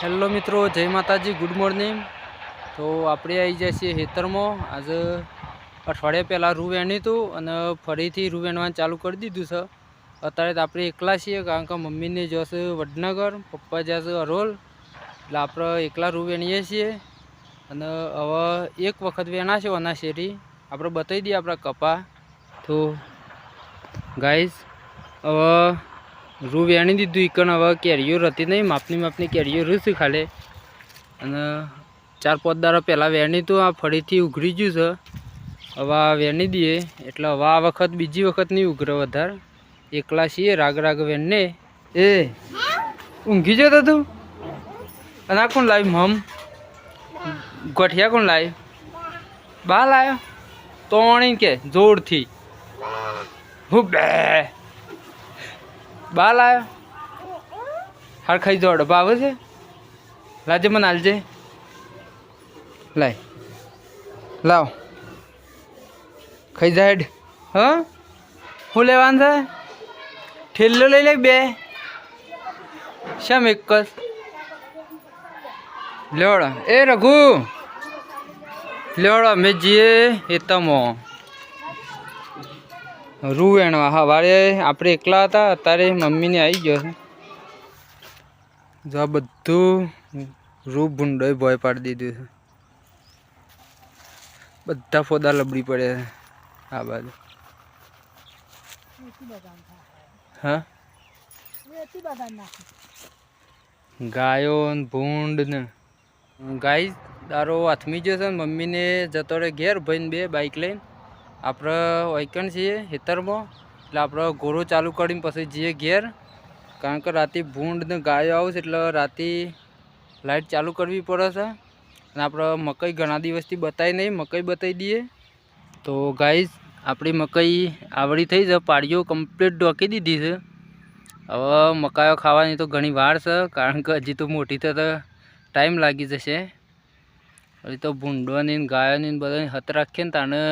Hello મિત્રો, જય માતાજી, ગુડ મોર્નિંગ। તો આપણે આવી જાય છીએ ખેતરમાં। આજે અઠવાડિયા પહેલાં રૂ વેણી હતું અને ફરીથી રૂ વેણવાનું ચાલુ કરી દીધું છે। અત્યારે તો આપણે એકલા છીએ, કારણ કે મમ્મીને જશે વડનગર, પપ્પા જશે અરોલ, એટલે આપણે એકલા રૂ વેણીએ છીએ। અને હવે એક વખત વેણાશે ઓના શેરી આપણે બતાવી દઈએ આપણા કપા। તો ગાઈસ, હવે રૂ વેણી દીધું ઈકણ, હવે કેરીઓ રહેતી નહીં, માપની કેરીઓ રૂ ખાલે। અને 4-5 દાડા પહેલાં વેણી તો આ ફરીથી ઉઘરી ગયું છે। હવે આ વેણી દઈએ એટલે હવે આ વખત બીજી વખત નહીં ઉઘરે વધારે। એકલા છીએ, રાગ વેણને। એ ઊંઘી જતો તું? અને આ કોણ લાવી? મમ ગોઠિયા કોણ લાવી? બા લાવ્યો તોણી કે જોરથી હું બે બા લાવ્યો। હાર ખાઈ જો ડબ્બા આવે છે, લાજે મને હાલજે, લાય લાવ ખાઈ જાય। હા, શું લેવાનું છે? ઠેલ્લો લઈ લે બે, શેમ એક જ લેવડો। એ રઘુ લેવડો, અમે જઈએ હેતમો રૂ વેણવા। સવારે આપણે એકલા હતા, અત્યારે મમ્મીને આવી ગયો છે। જો આ બધું રૂ ભૂંડોય ભોય પાડી દીધું છે, બધા ફોદા લબડી પડ્યા છે આ બાજુ। હા, ગાયો ભૂંડ ને ગાય દારો હાથમી ગયો છે। મમ્મીને જતો રહે ઘેર, ભાઈને બે બાઇક લઈને। આપણે વાયકણ છીએ ખેતરમાં, એટલે આપણે ઘોડો ચાલુ કરીને પછી જઈએ ઘેર, કારણ કે રાતે ભૂંડ ને ગાયો આવશે એટલે રાતે લાઇટ ચાલુ કરવી પડે છે। અને આપણે મકઈ ઘણા દિવસથી બતાવી નહીં, મકઈ બતાવી દઈએ। તો ગાઈસ, આપણી મકઈ આવડી થઈ છે, પાડીઓ કમ્પ્લીટ ઢોકી દીધી છે। હવે મકાઈઓ ખાવાની તો ઘણી વાર છે, કારણ કે હજી તો મોટી થતા ટાઈમ લાગી જશે। હજી તો ભૂંડોની ગાયોની બધાની હત રાખીએ ને તાને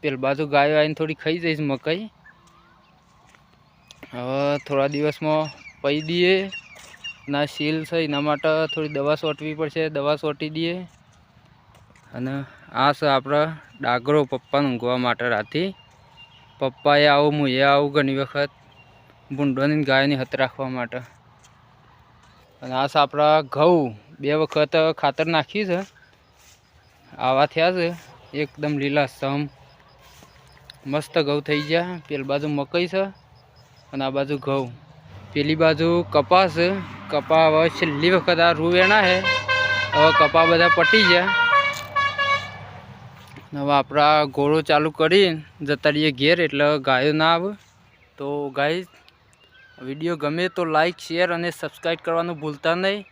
પેલી બાજુ ગાયો આવીને થોડી ખાઈ જઈશ મકઈ। હવે થોડા દિવસમાં પહી દઈએ ના સીલ છે, એના માટે થોડી દવા છોટવી પડશે, દવા છોટી દઈએ। અને આ છે આપણા ડાગરો પપ્પાને ઊંઘવા માટે રાતે। પપ્પાએ આવું, હું એ આવું ઘણી વખત ભૂંડોની ગાયોની હત રાખવા માટે। અને આ છે આપણા ઘઉં, 2 વખત ખાતર નાખ્યું છે, આવા થયા છે એકદમ લીલાછમ મસ્ત ઘઉં થઈ ગયા। પેલી બાજુ મકઈ છે અને આ બાજુ ઘઉં, પેલી બાજુ કપાસ છે। કપા હવે છેલ્લી વખત આ રૂ વેણા છે, હવે કપા બધા પટી ગયા। હવે આપણા ઘોડો ચાલુ કરીને જતા રહીએ ઘેર, એટલે ગાયો ના આવે। તો ગાઈસ, વિડીયો ગમે તો લાઈક, શેર અને સબસ્ક્રાઈબ કરવાનું ભૂલતા નહીં।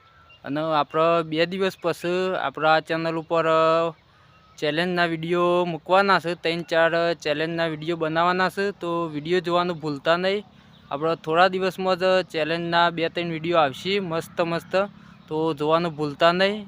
અને આપણે 2 દિવસ પછી આપણા ચેનલ ઉપર ચેલેન્જના વિડીયો મૂકવાના છે, 3-4 ચેલેન્જના વિડીયો બનાવવાના છે। તો વિડીયો જોવાનું ભૂલતા નહીં। આપણે થોડા દિવસમાં જ ચેલેન્જના 2-3 વિડીયો આવશે મસ્ત, તો જોવાનું ભૂલતા નહીં।